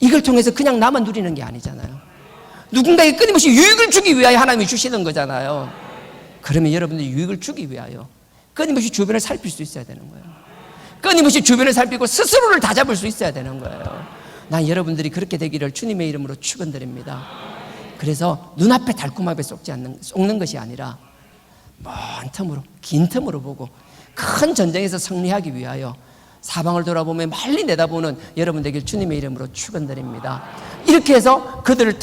이걸 통해서 그냥 나만 누리는 게 아니잖아요. 누군가에게 끊임없이 유익을 주기 위하여 하나님이 주시는 거잖아요. 그러면 여러분들이 유익을 주기 위하여 끊임없이 주변을 살필 수 있어야 되는 거예요. 끊임없이 주변을 살피고 스스로를 다잡을 수 있어야 되는 거예요. 난 여러분들이 그렇게 되기를 주님의 이름으로 축원드립니다. 그래서 눈앞에 달콤하게 쏟는 것이 아니라 먼 틈으로, 긴 틈으로 보고 큰 전쟁에서 승리하기 위하여 사방을 돌아보며 멀리 내다보는 여러분 되길 주님의 이름으로 축원드립니다. 이렇게 해서 그들을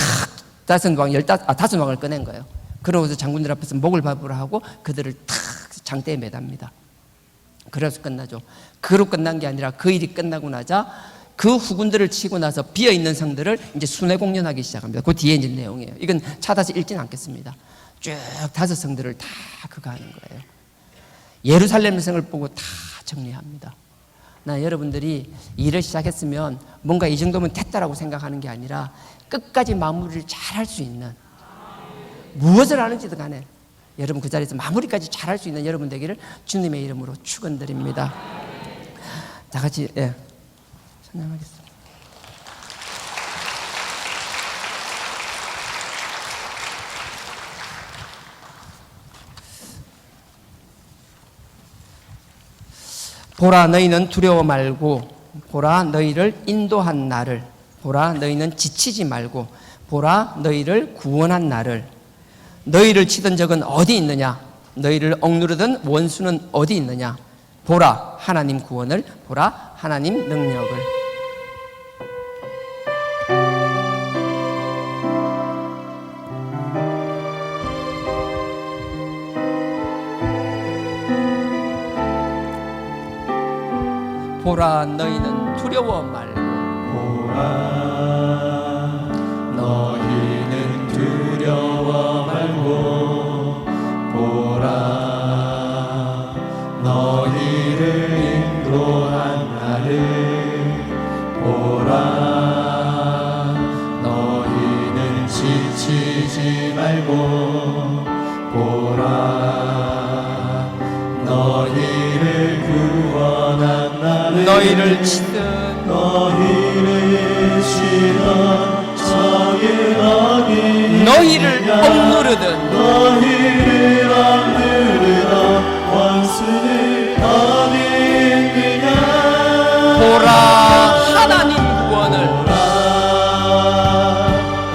다섯 왕을 꺼낸 거예요. 그러고서 장군들 앞에서 목을 밟으라 하고 그들을 탁 장대에 매답니다. 그래서 끝나죠. 그로 끝난 게 아니라 그 일이 끝나고 나자 그 후군들을 치고 나서 비어있는 성들을 이제 순회 공연하기 시작합니다. 그 뒤에 있는 내용이에요. 이건 찾아서 읽지는 않겠습니다. 쭉 다섯 성들을 다 그거 하는 거예요. 예루살렘 성을 보고 다 정리합니다. 나 여러분들이 일을 시작했으면 뭔가 이 정도면 됐다라고 생각하는 게 아니라 끝까지 마무리를 잘 할 수 있는, 무엇을 하는지도 간에 여러분 그 자리에서 마무리까지 잘 할 수 있는 여러분 되기를 주님의 이름으로 축원드립니다. 다 같이 찬양하겠습니다. 보라 너희는 두려워 말고, 보라 너희를 인도한 나를, 보라 너희는 지치지 말고, 보라 너희를 구원한 나를. 너희를 치던 적은 어디 있느냐? 너희를 억누르던 원수는 어디 있느냐? 보라 하나님 구원을, 보라 하나님 능력을. 보라 너희는 두려워 말고, 보라 너희는 두려워 말고, 보라 너희를 인도한 나를, 보라 너희는 지치지 말고, 보라 너희를 구원한 나를, 너희를 치던 적이 어디, 너희를 억누르던 원수는 어디 있느냐? 보라 하나님 구원을,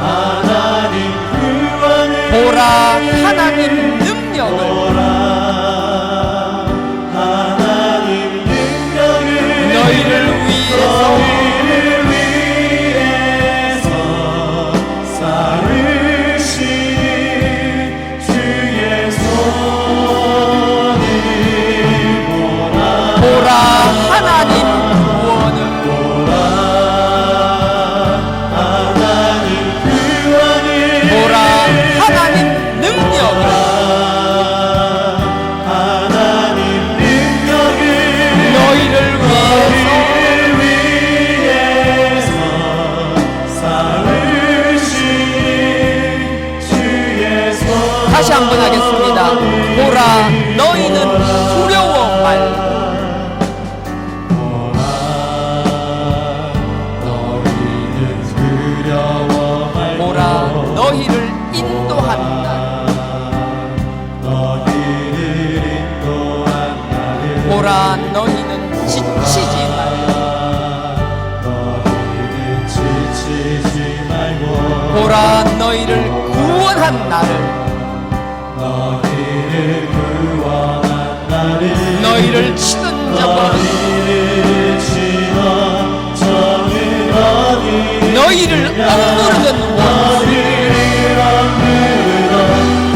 하나님 구원을, 보라 하나님 능력을, 하나님 능력을, 너희를 위해서 쌓으시니 주의 보라 너희는 두려워 말고 보라 너희를 인도한다. 보라 너희는 지치지 말고 보라 너희를 구원한 나를 너희를 치는 적은 너희를 억누르던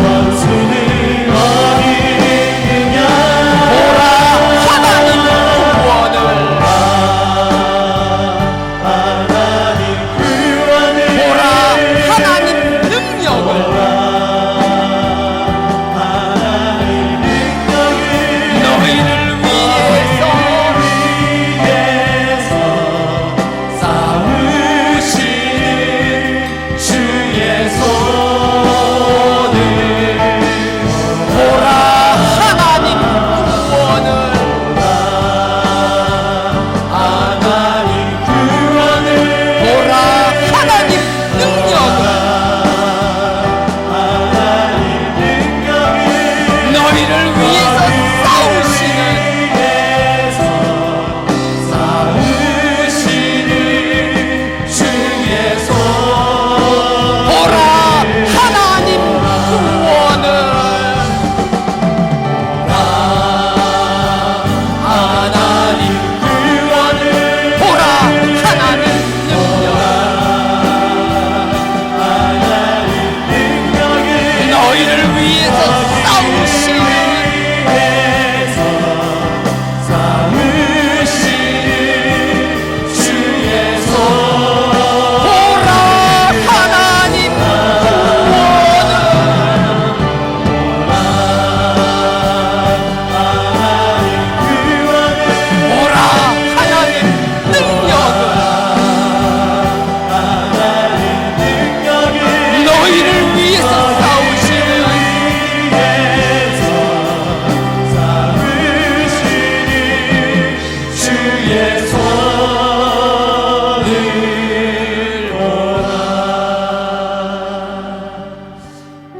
원수는 보라 하나님 구원을 보라 하나님 능력을 너희를 위해서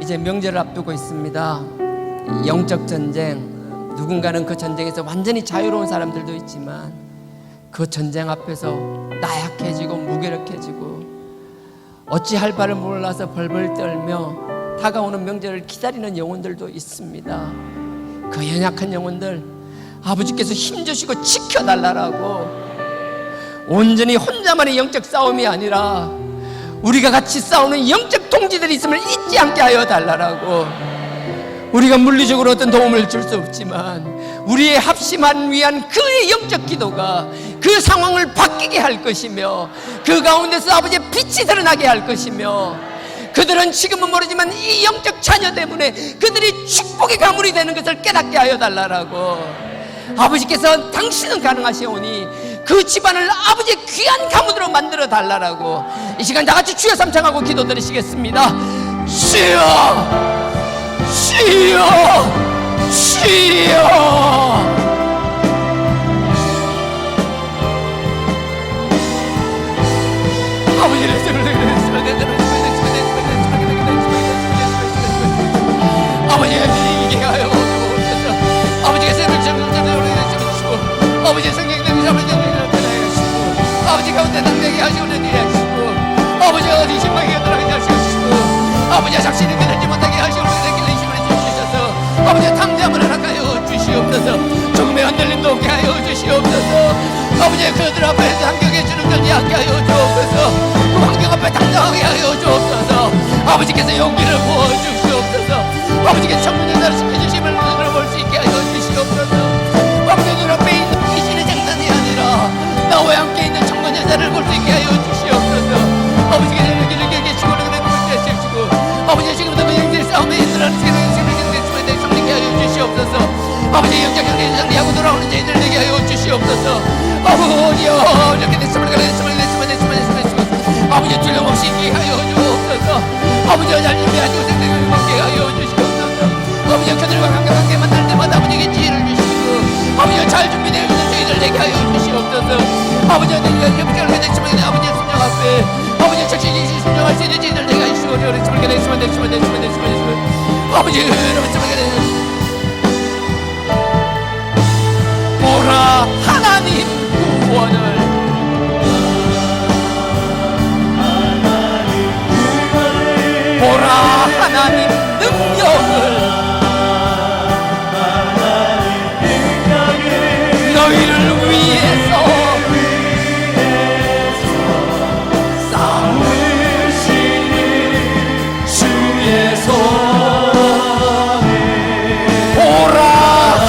이제 명절을 앞두고 있습니다. 영적 전쟁, 누군가는 그 전쟁에서 완전히 자유로운 사람들도 있지만 그 전쟁 앞에서 나약해지고 무기력해지고 어찌할 바를 몰라서 벌벌 떨며 다가오는 명절을 기다리는 영혼들도 있습니다. 그 연약한 영혼들 아버지께서 힘주시고 지켜달라고, 온전히 혼자만의 영적 싸움이 아니라 우리가 같이 싸우는 영적 동지들이 있음을 잊지 않게 하여 달라고. 우리가 물리적으로 어떤 도움을 줄 수 없지만 우리의 합심한 위한 그의 영적 기도가 그 상황을 바뀌게 할 것이며 그 가운데서 아버지의 빛이 드러나게 할 것이며, 그들은 지금은 모르지만 이 영적 자녀 때문에 그들이 축복의 가문이 되는 것을 깨닫게 하여 달라고. 아버지께서 당신은 가능하시오니 그 집안을 아버지의 귀한 가문으로 만들어 달라고. 이 시간 다같이 주여 삼창하고 기도 드리시겠습니다. 주여, 주여, 주여. 아버지를 아버지가 이기게 하여 주옵소서. 아버지가 세를 주시고 아버지의 성령님을 잡아주시고 아버지 가운데 남되게 하시고 내게 하시고 아버지가 어디 신방에 들어가게 하시고 아버지가 작신을 깨닫지 못하게 하시고 내게 힘을 주시옵소서. 아버지가 탐잠을 허락하여 주시옵소서. 조금의 흔들림도 없게 하여 주시옵소서. 아버지의 그들 앞에서 함께 주는 들지 않게 하여 주옵소서. 그 환경 앞에 당당하게 하여 주옵소서. 아버지께서 용기를 부어주시옵소서. 아버지께서 청문회를 시켜주심을 눈으로 볼 수 있게 하여 주시옵소서. 아버지 눈앞에 있는 귀신의 장난이 아니라 나와 함께 있는 청문 여자를 볼 수 있게 하여 주시옵소서. 아버지께서 길을 계시고 그들의 꿈을 떼시고 아버지 지금부터 그 영적 싸움에 있으라는 생명의 주에 성립게 하여 주시옵소서. 아버지 영적 경제를 정리하고 돌아오는 저희들 되게 하여 주시옵소서. 아버지여 이렇게 됐음을 아버지 틀림없이 있게 하여 주옵소서. 아버지여 잘 준비하시고 생명을 먹게 하여 주시옵소서. 아버지여 그들과 함께 구원을 보라 하나님 능력을 너희를 위해서 싸우시니 주의 손 보라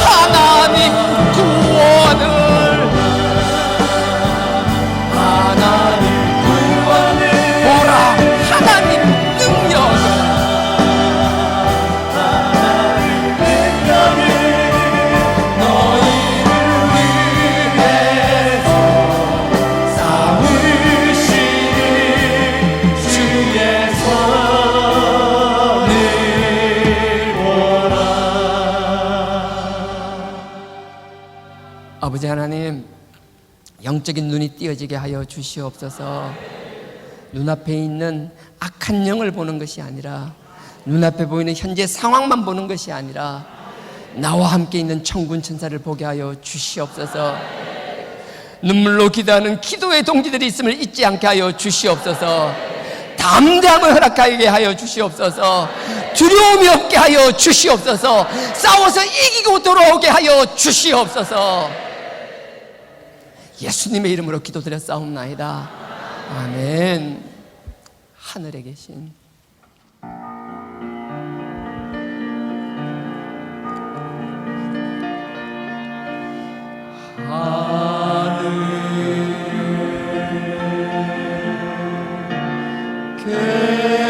하나님 구원을 보라 하나님 능력을 아버지 하나님, 영적인 눈이 띄어지게 하여 주시옵소서. 눈앞에 있는 악한 영을 보는 것이 아니라, 눈앞에 보이는 현재 상황만 보는 것이 아니라 나와 함께 있는 천군 천사를 보게 하여 주시옵소서. 눈물로 기도하는 기도의 동지들이 있음을 잊지 않게 하여 주시옵소서. 담대함을 허락하게 하여 주시옵소서. 두려움이 없게 하여 주시옵소서. 싸워서 이기고 돌아오게 하여 주시옵소서. 예수님의 이름으로 기도드렸사옵나이다. 아멘. 하늘에 계신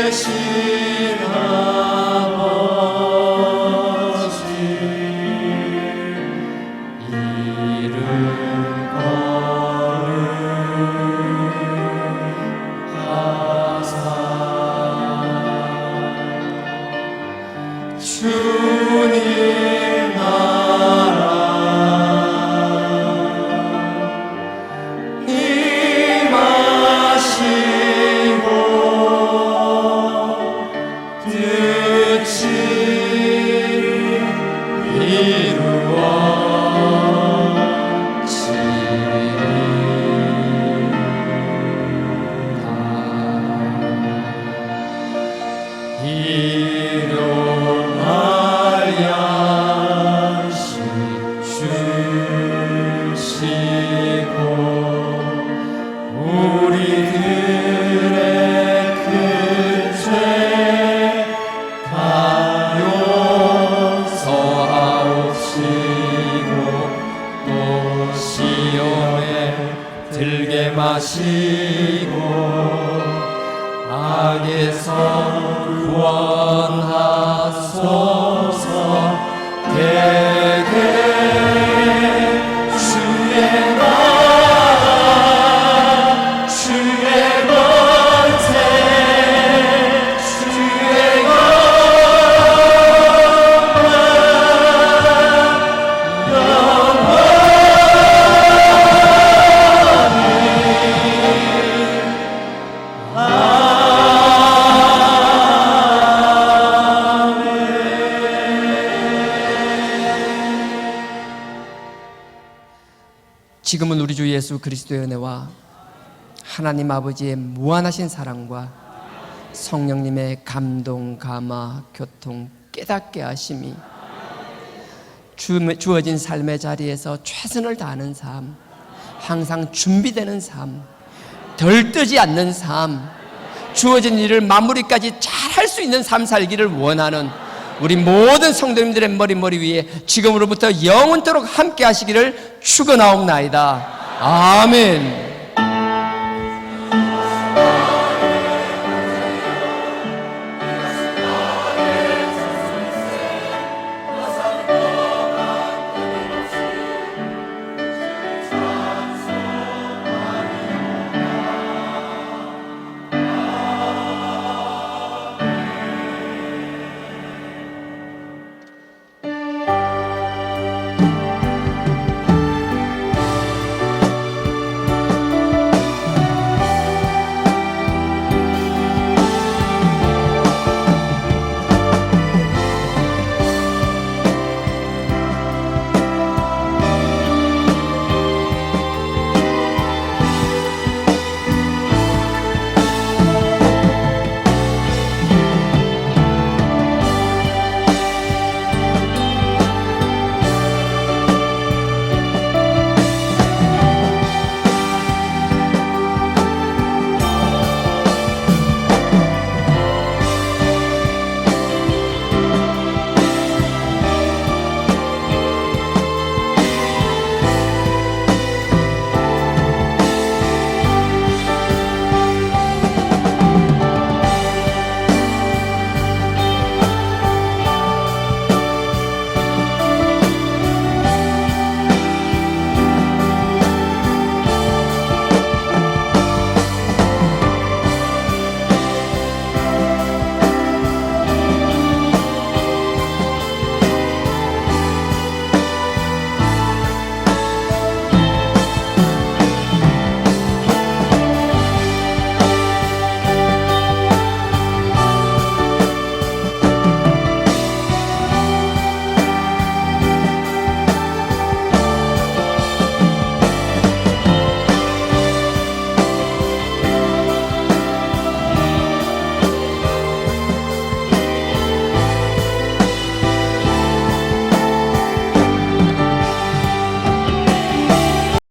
계신 아버지 이름 거룩하사 주님 나라 임하시고 뜻이 우리들의 큰 죄 다 용서하옵시고 또 시험에 들게 마시고 악에서 구원하소서. 대개 주의 나라 주의 권세 주의 지금은 우리 주 예수 그리스도의 은혜와 하나님 아버지의 무한하신 사랑과 성령님의 감동, 감화, 교통, 깨닫게 하심이 주어진 삶의 자리에서 최선을 다하는 삶, 항상 준비되는 삶, 덜 뜨지 않는 삶, 주어진 일을 마무리까지 잘 할 수 있는 삶 살기를 원하는 우리 모든 성도님들의 머리 위에 지금으로부터 영원토록 함께 하시기를 축원하옵나이다. 아멘.